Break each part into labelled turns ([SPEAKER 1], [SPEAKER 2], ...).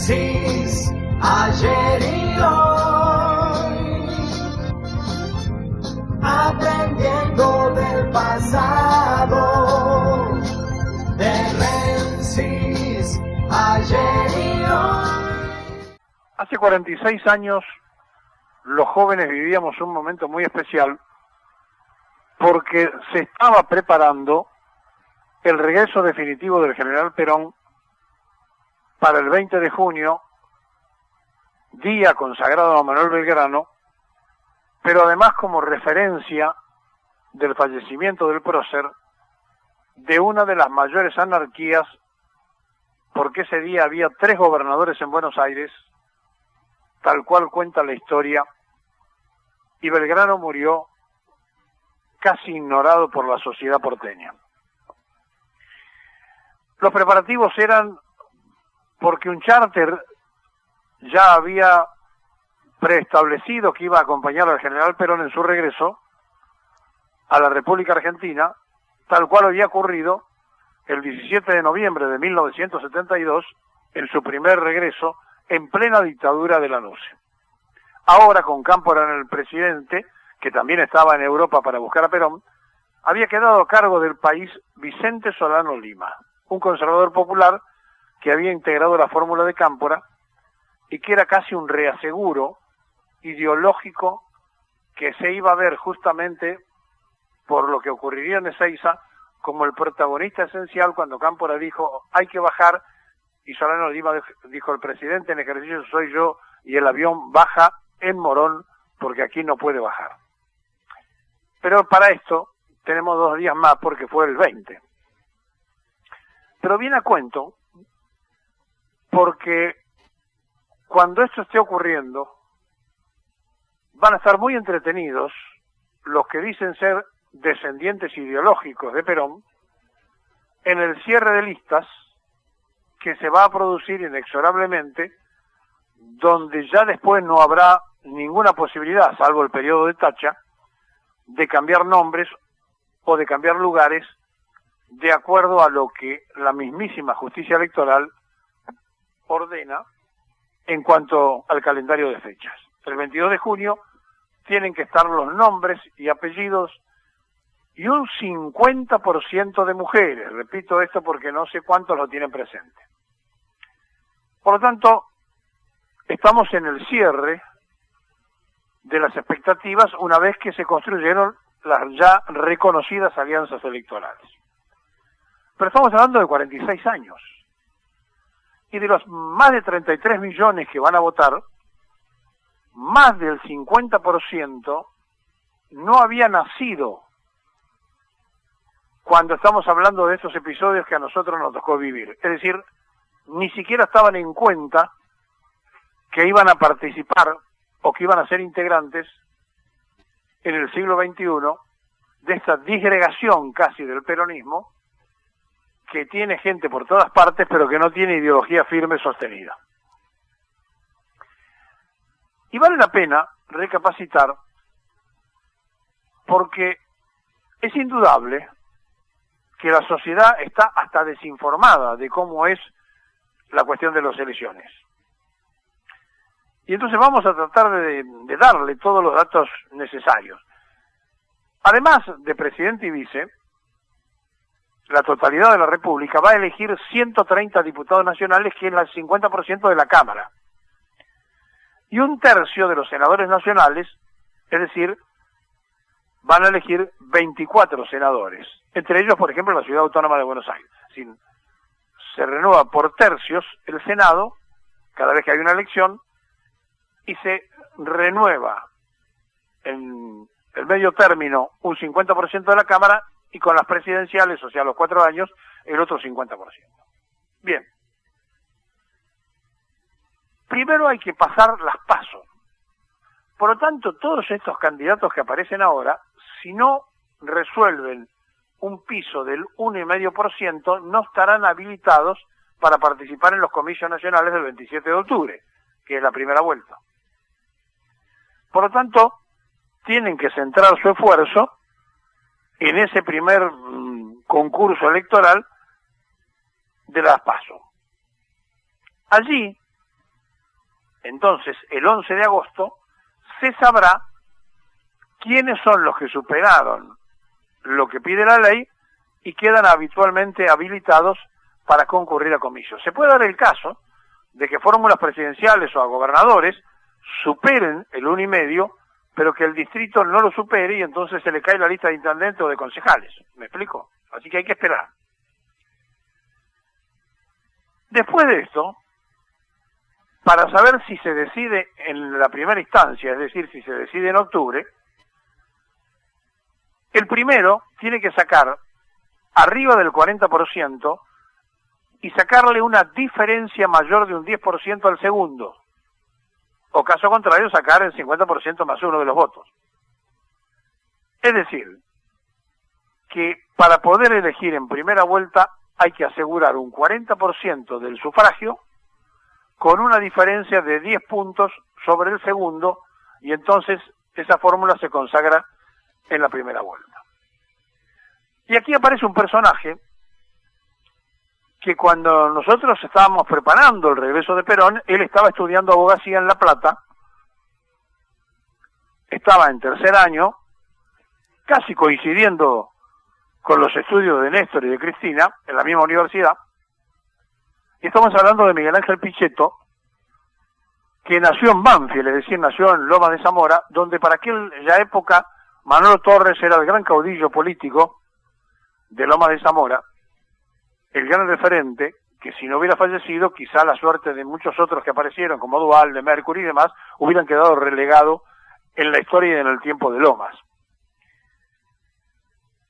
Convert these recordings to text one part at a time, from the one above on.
[SPEAKER 1] Francis, ayer y hoy, aprendiendo del pasado, de Francis, ayer y hoy.
[SPEAKER 2] Hace 46 años los jóvenes vivíamos un momento muy especial porque se estaba preparando el regreso definitivo del general Perón para el 20 de junio, día consagrado a Manuel Belgrano, pero además como referencia del fallecimiento del prócer de una de las mayores anarquías, porque ese día había 3 gobernadores en Buenos Aires, tal cual cuenta la historia, y Belgrano murió casi ignorado por la sociedad porteña. Los preparativos eran porque un charter ya había preestablecido que iba a acompañar al general Perón en su regreso a la República Argentina, tal cual había ocurrido el 17 de noviembre de 1972, en su primer regreso, en plena dictadura de Lanús. Ahora, con Cámpora en el presidente, que también estaba en Europa para buscar a Perón, había quedado a cargo del país Vicente Solano Lima, un conservador popular que había integrado la fórmula de Cámpora y que era casi un reaseguro ideológico que se iba a ver justamente por lo que ocurriría en Ezeiza como el protagonista esencial cuando Cámpora dijo hay que bajar, y Solano Lima dijo el presidente en ejercicio soy yo y el avión baja en Morón porque aquí no puede bajar. Pero para esto tenemos 2 días más porque fue el 20. Pero viene a cuento porque cuando esto esté ocurriendo van a estar muy entretenidos los que dicen ser descendientes ideológicos de Perón en el cierre de listas que se va a producir inexorablemente, donde ya después no habrá ninguna posibilidad, salvo el periodo de tacha, de cambiar nombres o de cambiar lugares de acuerdo a lo que la mismísima justicia electoral ordena en cuanto al calendario de fechas. El 22 de junio tienen que estar los nombres y apellidos y un 50% de mujeres. Repito esto porque no sé cuántos lo tienen presente. Por lo tanto, estamos en el cierre de las expectativas una vez que se construyeron las ya reconocidas alianzas electorales. Pero estamos hablando de 46 años. Y de los más de 33 millones que van a votar, más del 50% no había nacido cuando estamos hablando de estos episodios que a nosotros nos tocó vivir. Es decir, ni siquiera estaban en cuenta que iban a participar o que iban a ser integrantes en el siglo XXI de esta disgregación casi del peronismo que tiene gente por todas partes pero que no tiene ideología firme sostenida. Y vale la pena recapacitar porque es indudable que la sociedad está hasta desinformada de cómo es la cuestión de las elecciones. Y entonces vamos a tratar de darle todos los datos necesarios. Además de presidente y vice, la totalidad de la República va a elegir 130 diputados nacionales, que es el 50% de la Cámara. Y 1/3 de los senadores nacionales, es decir, van a elegir 24 senadores. Entre ellos, por ejemplo, la Ciudad Autónoma de Buenos Aires. Se renueva por tercios el Senado, cada vez que hay una elección, y se renueva en el medio término un 50% de la Cámara, y con las presidenciales, o sea, los 4 años, el otro 50%. Bien. Primero hay que pasar las PASO. Por lo tanto, todos estos candidatos que aparecen ahora, si no resuelven un piso del 1,5%, no estarán habilitados para participar en los comicios nacionales del 27 de octubre, que es la primera vuelta. Por lo tanto, tienen que centrar su esfuerzo en ese primer concurso electoral de las PASO. Allí Entonces, el 11 de agosto se sabrá quiénes son los que superaron lo que pide la ley y quedan habitualmente habilitados para concurrir a comicios. Se puede dar el caso de que fórmulas presidenciales o a gobernadores superen el 1,5, pero que el distrito no lo supere y entonces se le cae la lista de intendentes o de concejales. ¿Me explico? Así que hay que esperar. Después de esto, para saber si se decide en la primera instancia, es decir, si se decide en octubre, el primero tiene que sacar arriba del 40% y sacarle una diferencia mayor de un 10% al segundo. O caso contrario, sacar el 50% más uno de los votos. Es decir, que para poder elegir en primera vuelta hay que asegurar un 40% del sufragio con una diferencia de 10 puntos sobre el segundo, y entonces esa fórmula se consagra en la primera vuelta. Y aquí aparece un personaje que cuando nosotros estábamos preparando el regreso de Perón, él estaba estudiando abogacía en La Plata, estaba en tercer año, casi coincidiendo con los estudios de Néstor y de Cristina, en la misma universidad, y estamos hablando de Miguel Ángel Pichetto, que nació en Banfield, es decir, nació en Lomas de Zamora, donde para aquella época Manolo Torres era el gran caudillo político de Lomas de Zamora, el gran referente, que si no hubiera fallecido, quizá la suerte de muchos otros que aparecieron, como Duhalde, Mercury y demás, hubieran quedado relegados en la historia y en el tiempo de Lomas.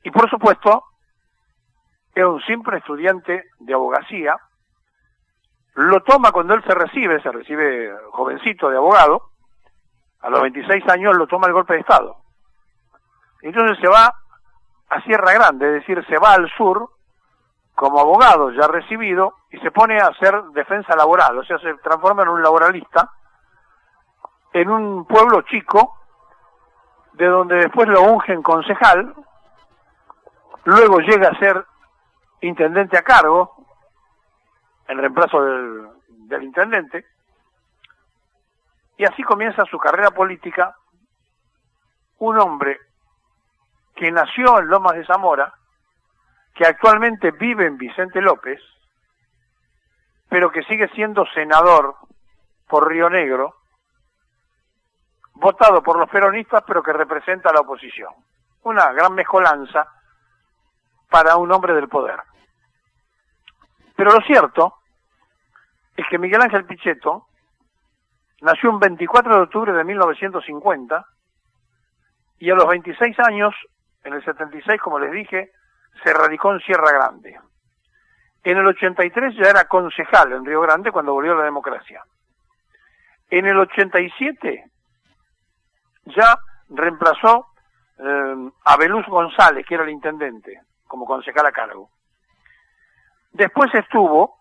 [SPEAKER 2] Y por supuesto, era un simple estudiante de abogacía, lo toma cuando él se recibe jovencito de abogado, a los 26 años lo toma el golpe de Estado. Entonces se va a Sierra Grande, es decir, se va al sur, como abogado ya recibido, y se pone a hacer defensa laboral, o sea, se transforma en un laboralista, en un pueblo chico, de donde después lo ungen concejal, luego llega a ser intendente a cargo, en reemplazo del intendente, y así comienza su carrera política, un hombre que nació en Lomas de Zamora, que actualmente vive en Vicente López, pero que sigue siendo senador por Río Negro, votado por los peronistas, pero que representa a la oposición. Una gran mezcolanza para un hombre del poder. Pero lo cierto es que Miguel Ángel Pichetto nació un 24 de octubre de 1950 y a los 26 años, en el 76, como les dije, se radicó en Sierra Grande. En el 83 ya era concejal en Río Grande cuando volvió la democracia. En el 87 ya reemplazó a Belús González, que era el intendente, como concejal a cargo. Después estuvo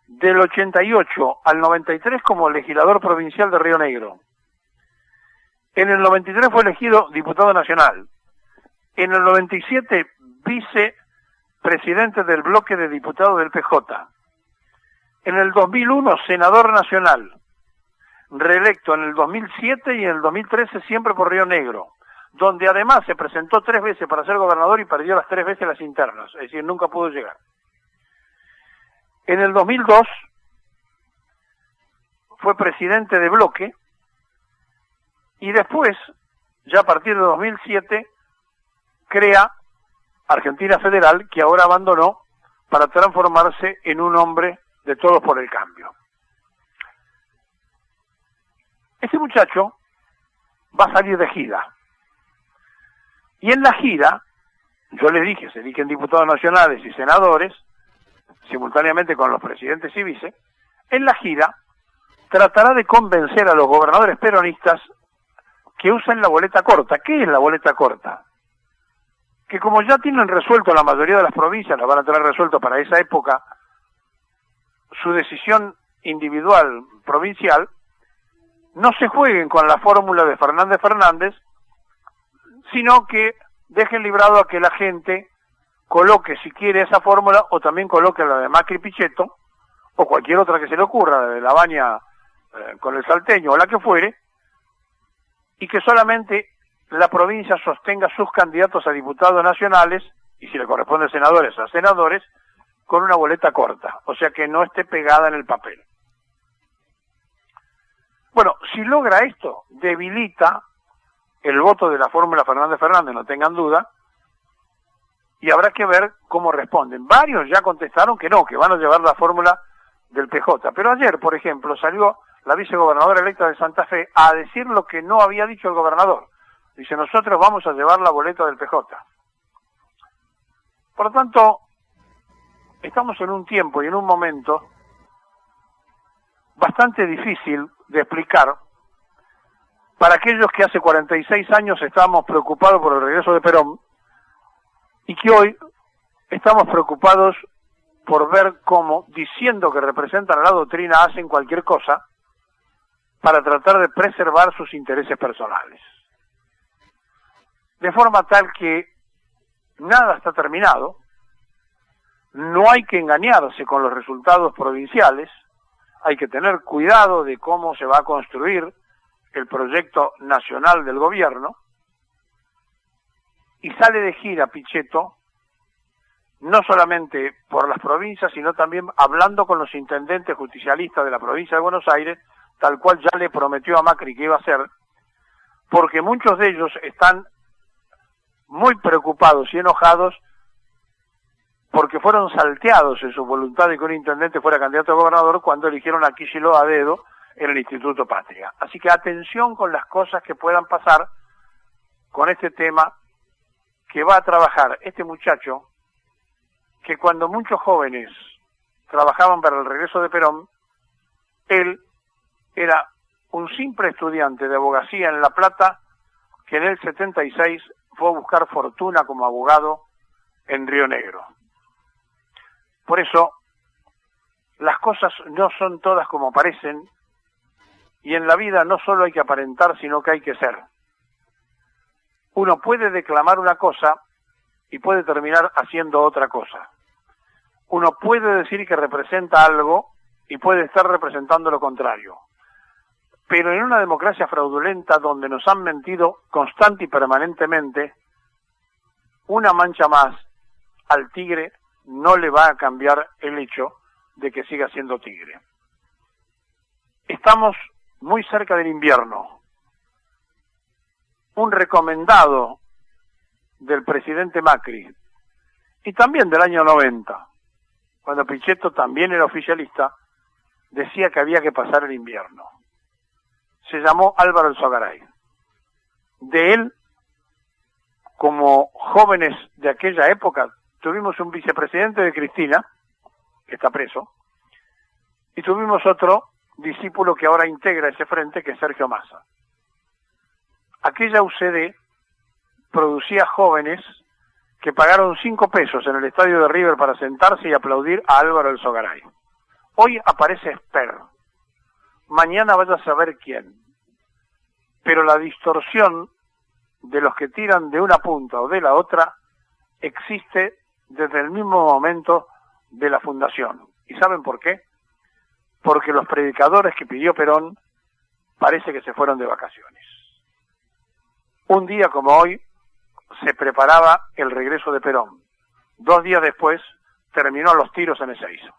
[SPEAKER 2] del 88 al 93 como legislador provincial de Río Negro. En el 93 fue elegido diputado nacional. En el 97 vicepresidente del bloque de diputados del PJ. En el 2001 senador nacional, reelecto en el 2007 y en el 2013 siempre por Río Negro, donde además se presentó 3 veces para ser gobernador y perdió las 3 veces las internas, es decir, nunca pudo llegar. En el 2002 fue presidente de bloque y después, ya a partir de 2007, crea Argentina Federal, que ahora abandonó para transformarse en un hombre de Todos por el Cambio. Este muchacho va a salir de gira. Y en la gira, yo le dije, se eligen diputados nacionales y senadores, simultáneamente con los presidentes y vice, en la gira tratará de convencer a los gobernadores peronistas que usen la boleta corta. ¿Qué es la boleta corta? Que como ya tienen resuelto la mayoría de las provincias, las van a tener resuelto para esa época, su decisión individual provincial, no se jueguen con la fórmula de Fernández, sino que dejen librado a que la gente coloque, si quiere, esa fórmula, o también coloque la de Macri Pichetto, o cualquier otra que se le ocurra, de Lavagna con el salteño o la que fuere, y que solamente la provincia sostenga sus candidatos a diputados nacionales, y si le corresponde a senadores, a senadores, con una boleta corta, o sea que no esté pegada en el papel. Bueno, si logra esto, debilita el voto de la fórmula Fernández Fernández, no tengan duda, y habrá que ver cómo responden. Varios ya contestaron que no, que van a llevar la fórmula del PJ, pero ayer, por ejemplo, salió la vicegobernadora electa de Santa Fe a decir lo que no había dicho el gobernador. Dice, nosotros vamos a llevar la boleta del PJ. Por lo tanto, estamos en un tiempo y en un momento bastante difícil de explicar para aquellos que hace 46 años estábamos preocupados por el regreso de Perón y que hoy estamos preocupados por ver cómo, diciendo que representan a la doctrina, hacen cualquier cosa para tratar de preservar sus intereses personales. De forma tal que nada está terminado, no hay que engañarse con los resultados provinciales, hay que tener cuidado de cómo se va a construir el proyecto nacional del gobierno, y sale de gira Pichetto, no solamente por las provincias, sino también hablando con los intendentes justicialistas de la provincia de Buenos Aires, tal cual ya le prometió a Macri que iba a hacer, porque muchos de ellos están muy preocupados y enojados porque fueron salteados en su voluntad de que un intendente fuera candidato a gobernador cuando eligieron a Kicillof a dedo en el Instituto Patria. Así que atención con las cosas que puedan pasar con este tema que va a trabajar este muchacho, que cuando muchos jóvenes trabajaban para el regreso de Perón, él era un simple estudiante de abogacía en La Plata que en el 76 fue a buscar fortuna como abogado en Río Negro. Por eso, las cosas no son todas como parecen, y en la vida no solo hay que aparentar, sino que hay que ser. Uno puede declamar una cosa y puede terminar haciendo otra cosa. Uno puede decir que representa algo y puede estar representando lo contrario. Pero en una democracia fraudulenta donde nos han mentido constante y permanentemente, una mancha más al tigre no le va a cambiar el hecho de que siga siendo tigre. Estamos muy cerca del invierno. Un recomendado del presidente Macri y también del año 90, cuando Pichetto también era oficialista, decía que había que pasar el invierno. Se llamó Álvaro Alzogaray. De él, como jóvenes de aquella época, tuvimos un vicepresidente de Cristina, que está preso, y tuvimos otro discípulo que ahora integra ese frente, que es Sergio Massa. Aquella UCD producía jóvenes que pagaron 5 pesos en el estadio de River para sentarse y aplaudir a Álvaro Alzogaray. Hoy aparece Esper. Mañana vaya a saber quién. Pero la distorsión de los que tiran de una punta o de la otra existe desde el mismo momento de la fundación. ¿Y saben por qué? Porque los predicadores que pidió Perón parece que se fueron de vacaciones. Un día como hoy se preparaba el regreso de Perón. 2 días después terminó los tiros en Ezeiza.